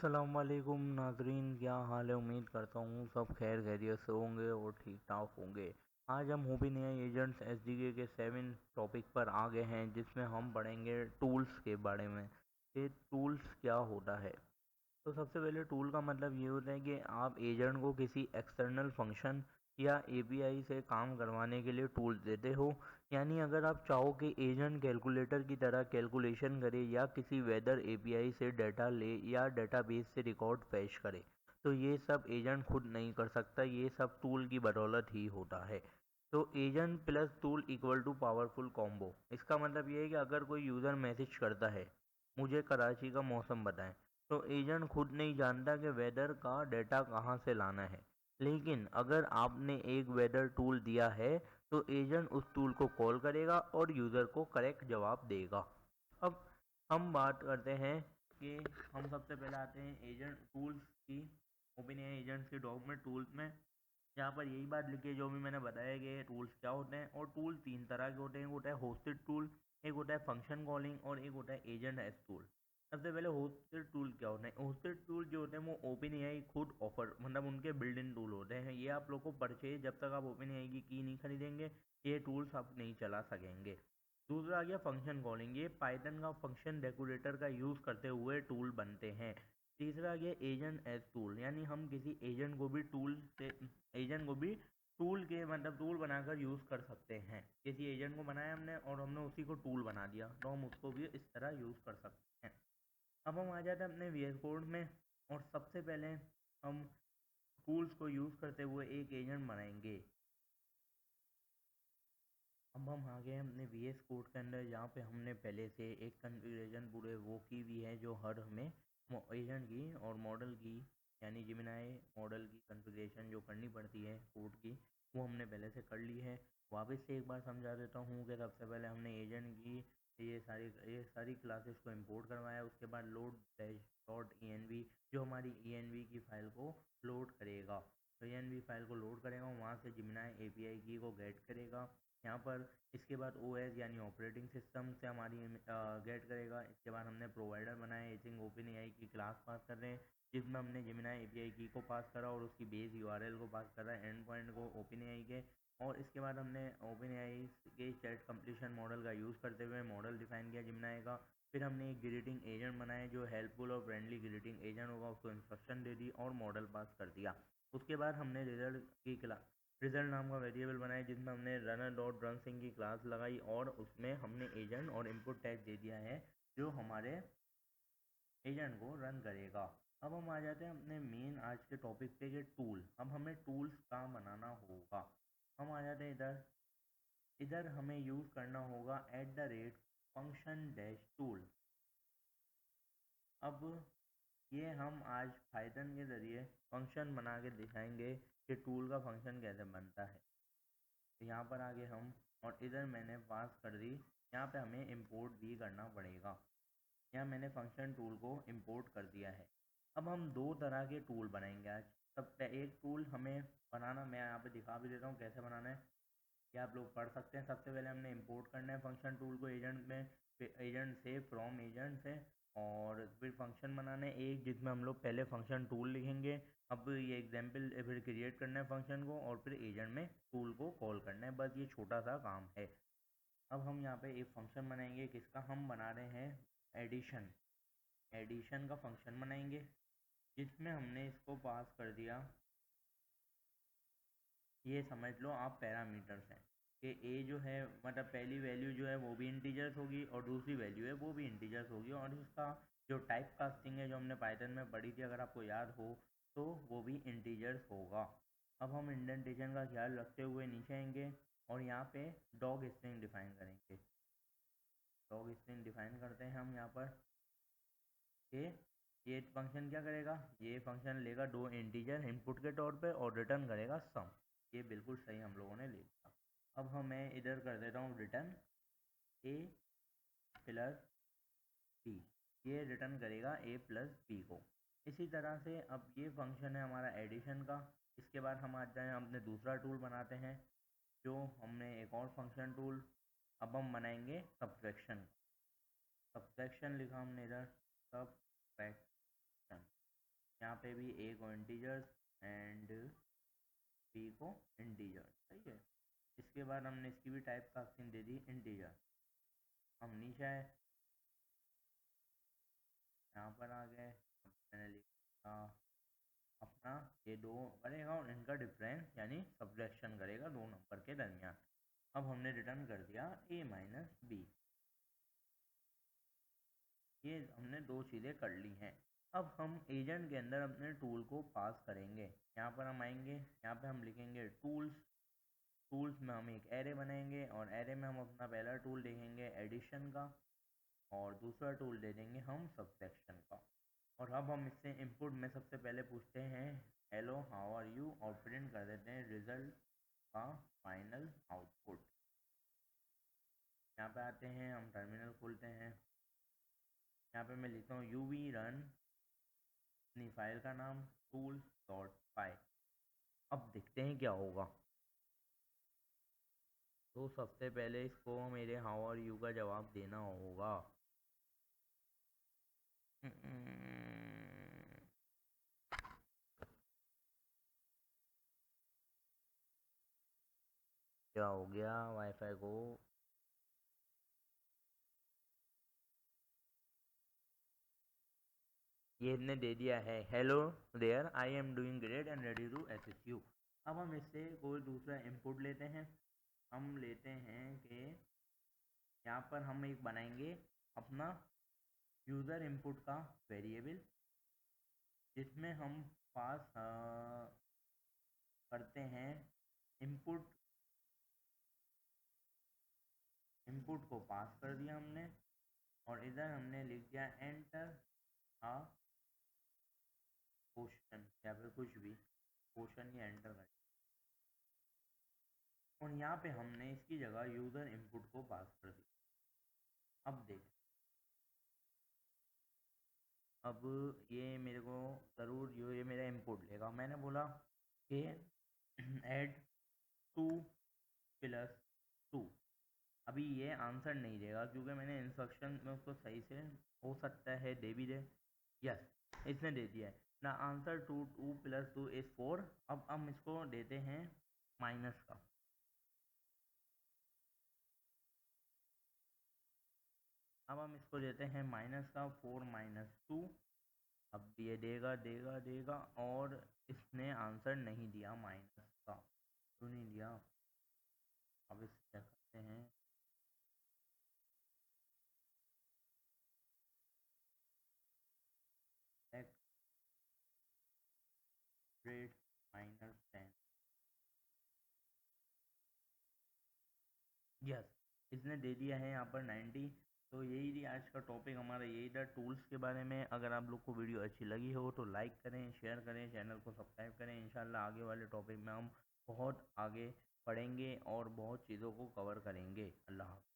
अस्सलाम वालेकुम नाजरीन, क्या हाल है। उम्मीद करता हूँ सब खैर खैरियत से होंगे और ठीक ठाक होंगे। आज हम ओपेनएआई एजेंट्स एसडीके के 7 टॉपिक पर आ गए हैं, जिसमें हम पढ़ेंगे टूल्स के बारे में। ये टूल्स क्या होता है। तो सबसे पहले टूल का मतलब ये होता है कि आप एजेंट को किसी एक्सटर्नल फंक्शन या एपीआई से काम करवाने के लिए टूल देते हो। यानी अगर आप चाहो कि एजेंट कैलकुलेटर की तरह कैलकुलेशन करे या किसी वेदर एपीआई से डाटा ले या डेटाबेस से रिकॉर्ड फैच करे, तो ये सब एजेंट खुद नहीं कर सकता, ये सब टूल की बदौलत ही होता है। तो agent plus tool equal to powerful combo. इसका मतलब ये है कि अगर कोई यूज़र मैसेज करता है, मुझे कराची का मौसम बताएं, तो एजेंट खुद नहीं जानता कि वेदर का डेटा कहाँ से लाना है। लेकिन अगर आपने एक वेदर टूल दिया है, तो एजेंट उस टूल को कॉल करेगा और यूज़र को करेक्ट जवाब देगा। अब हम बात करते हैं कि हम सबसे पहले आते हैं एजेंट टूल्स की, ओपेनएआई एजेंट्स के डॉक्यूमेंट टूल्स में। यहाँ पर यही बात लिखी है जो भी मैंने बताया कि टूल्स क्या होते हैं। और टूल तीन तरह के होते हैं, एक होता है होस्टेड टूल, एक होता है फंक्शन कॉलिंग और एक होता है एजेंट एस टूल। सबसे पहले होस्टेड टूल क्या होते हैं। होस्टेड टूल जो होते हैं वो ओपेनएआई खुद ऑफर, मतलब उनके बिल्ड इन टूल होते हैं। ये आप लोग को परचेज, जब तक आप ओपेनएआई की नहीं खरीदेंगे, ये टूल्स आप नहीं चला सकेंगे। दूसरा आ गया फंक्शन कॉलिंग, ये पाइथन का फंक्शन डेकोरेटर का यूज़ करते हुए टूल बनते हैं। तीसरा आ गया एजेंट एज टूल, यानी हम किसी एजेंट को भी टूल से, एजेंट को भी टूल के मतलब टूल बनाकर यूज़ कर सकते हैं। किसी एजेंट को बनाया हमने और हमने उसी को टूल बना दिया, तो हम उसको भी इस तरह यूज़ कर सकते हैं। अब हम आ जाते हैं अपने वीएस कोड में, और सबसे पहले हम टूल्स को यूज़ करते हुए एक एजेंट बनाएंगे। अब हम आ गए हैं अपने वीएस कोड के अंदर, जहाँ पे हमने पहले से एक कन्फिग्रेशन पूरे वो की हुई है, जो हर हमें एजेंट की और मॉडल की, यानी जिमिनाई मॉडल की कन्फिग्रेशन जो करनी पड़ती है कोड की, वो हमने पहले से कर ली है। वापस से एक बार समझा देता हूँ कि सबसे पहले हमने एजेंट की ये सारी क्लासेस को इंपोर्ट करवाया। उसके बाद load dash dot E N V, जो हमारी ई एन वी की फ़ाइल को लोड करेगा, तो ई एन वी फाइल को लोड करेगा, वहाँ से जिमिनाई ए पी आई की को गेट करेगा यहाँ पर। इसके बाद ओ एस यानी ऑपरेटिंग सिस्टम से हमारी गेट करेगा। इसके बाद हमने प्रोवाइडर बनाया, इचिंग ओपन ए आई की क्लास पास कर रहे हैं, जिसमें हमने जिमिनाई ए पी आई की को पास करा और उसकी बेस यू आर एल को पास करा, एंड पॉइंट को ओपन ए आई के। और इसके बाद हमने ओपन ए आई के चैट कंप्लीशन मॉडल का यूज़ करते हुए मॉडल डिफाइन किया जिमिनाई का। फिर हमने एक ग्रीटिंग एजेंट बनाया जो हेल्पफुल और फ्रेंडली ग्रीटिंग एजेंट होगा, उसको इंस्ट्रक्शन दे दी और मॉडल पास कर दिया। उसके बाद हमने रिजल्ट नाम का वेरिएबल बनाया, जिसमें हमने रनर डॉट रन सिंह की क्लास लगाई और उसमें हमने एजेंट और इनपुट टैग दे दिया है, जो हमारे एजेंट को रन करेगा। अब हम आ जाते हैं अपने मेन आज के टॉपिक पे, कि टूल। अब हमें टूल्स का बनाना होगा। हम आ जाते हैं इधर। इधर हमें यूज़ करना होगा फंक्शन डैश टूल। अब ये हम आज पाइथन के ज़रिए फंक्शन बना के दिखाएंगे कि टूल का फंक्शन कैसे बनता है। तो यहाँ पर आगे हम, और इधर मैंने पास कर दी, यहाँ पे हमें इंपोर्ट भी करना पड़ेगा। यहाँ मैंने फंक्शन टूल को इंपोर्ट कर दिया है। अब हम दो तरह के टूल बनाएंगे आज। तब एक टूल हमें बनाना, मैं यहाँ पे दिखा भी देता हूँ कैसे बनाना है, क्या आप लोग पढ़ सकते हैं। सबसे पहले हमने इंपोर्ट करना है फंक्शन टूल को एजेंट में, फिर एजेंट से, फ्रॉम एजेंट से, और फिर फंक्शन बनाना है एक, जिसमें हम लोग पहले फंक्शन टूल लिखेंगे। अब ये एग्जाम्पल, फिर क्रिएट करना है फंक्शन को और फिर एजेंट में टूल को कॉल करना है, बस ये छोटा सा काम है। अब हम यहाँ पे एक फंक्शन बनाएंगे, किसका हम बना रहे हैं, एडिशन। एडिशन का फंक्शन बनाएंगे, जिसमें हमने इसको पास कर दिया, ये समझ लो आप पैरामीटर्स हैं, कि ए जो है मतलब पहली वैल्यू जो है वो भी इंटीजर्स होगी और दूसरी वैल्यू है वो भी इंटीजर्स होगी, और इसका जो टाइप कास्टिंग है जो हमने पाइथन में पढ़ी थी, अगर आपको याद हो, तो वो भी इंटीजर्स होगा। अब हम इंडेंटेशन का ख्याल रखते हुए नीचे आएंगे और यहाँ पे डॉग स्ट्रिंग डिफाइन करेंगे। डॉग स्ट्रिंग डिफाइन करते हैं हम यहाँ पर, कि ये फंक्शन क्या करेगा, ये फंक्शन लेगा दो इंटीजर इनपुट के तौर पे और रिटर्न करेगा सम। ये बिल्कुल सही हम लोगों ने ले लिया। अब मैं इधर कर देता हूँ रिटर्न ए प्लस बी, ये रिटर्न करेगा ए प्लस बी को। इसी तरह से अब ये फंक्शन है हमारा एडिशन का। इसके बाद हम आ जाए अपने दूसरा टूल बनाते हैं, जो हमने एक और फंक्शन टूल, अब हम बनाएंगे सब्ट्रैक्शन। सब्ट्रैक्शन लिखा हमने इधर, सब्ट्रैक्शन। यहाँ पे भी a को इंटीजर्स एंड b को इंटीजर, सही है। इसके बाद हमने इसकी भी type casting they the integer. हम नीचे आए, यहाँ पर आ गए, मैंने लिखा अपना ये दो करेगा और इनका डिफरेंस यानी सब्ट्रैक्शन करेगा दो नंबर के दरमियान। अब हमने रिटर्न कर दिया a माइनस बी। ये हमने दो चीज़ें कर ली हैं। अब हम एजेंट के अंदर अपने टूल को पास करेंगे। यहाँ पर हम आएंगे, यहाँ पे हम लिखेंगे टूल्स। टूल्स में हम एक एरे बनाएंगे और एरे में हम अपना पहला टूल देखेंगे एडिशन का और दूसरा टूल दे देंगे हम सब्ट्रैक्शन का। और अब हम इससे इनपुट में सबसे पहले पूछते हैं हेलो हाउ आर यू और प्रिंट कर देते हैं रिजल्ट का फाइनल आउटपुट। यहाँ पे आते हैं, हम टर्मिनल खोलते हैं। यहाँ पे मैं लिखता हूँ uv run अपनी फाइल का नाम tools.py। अब देखते हैं क्या होगा। तो सबसे पहले इसको मेरे हाउ आर यू का जवाब देना होगा। क्या हो गया वाईफाई को? ये इसने दे दिया है hello there I am doing great and ready to assist you. अब हम इससे कोई दूसरा इनपुट लेते हैं। हम लेते हैं कि यहाँ पर हम एक बनाएंगे अपना यूज़र इनपुट का वेरिएबल, जिसमें हम पास करते हैं इनपुट। इनपुट को पास कर दिया हमने और इधर हमने लिख दिया एंटर आ क्वेश्चन या फिर कुछ भी क्वेश्चन ही एंटर कर। और यहाँ पे हमने इसकी जगह यूज़र इनपुट को पास कर दिया। अब देख, अब ये मेरे को ज़रूर ये मेरा इनपुट लेगा। मैंने बोला कि ऐड 2+2। अभी ये आंसर नहीं देगा क्योंकि मैंने इंस्ट्रक्शन में उसको सही से हो सकता है दे भी दे। यस, इसने दे दिया है ना आंसर 2+2 इज 4। अब हम इसको देते हैं माइनस का। अब हम इसको देते हैं माइनस का 4-2। अब ये देगा देगा देगा और इसने आंसर नहीं दिया माइनस का। क्यों नहीं दिया? अब इस चेक करते हैं। -10। यस, इसने दे दिया है यहाँ पर 90। तो यही थी आज का टॉपिक हमारा, यही था टूल्स के बारे में। अगर आप लोग को वीडियो अच्छी लगी हो तो लाइक करें, शेयर करें, चैनल को सब्सक्राइब करें। इंशाल्लाह आगे वाले टॉपिक में हम बहुत आगे पढ़ेंगे और बहुत चीज़ों को कवर करेंगे। अल्लाह हाफ़िज़।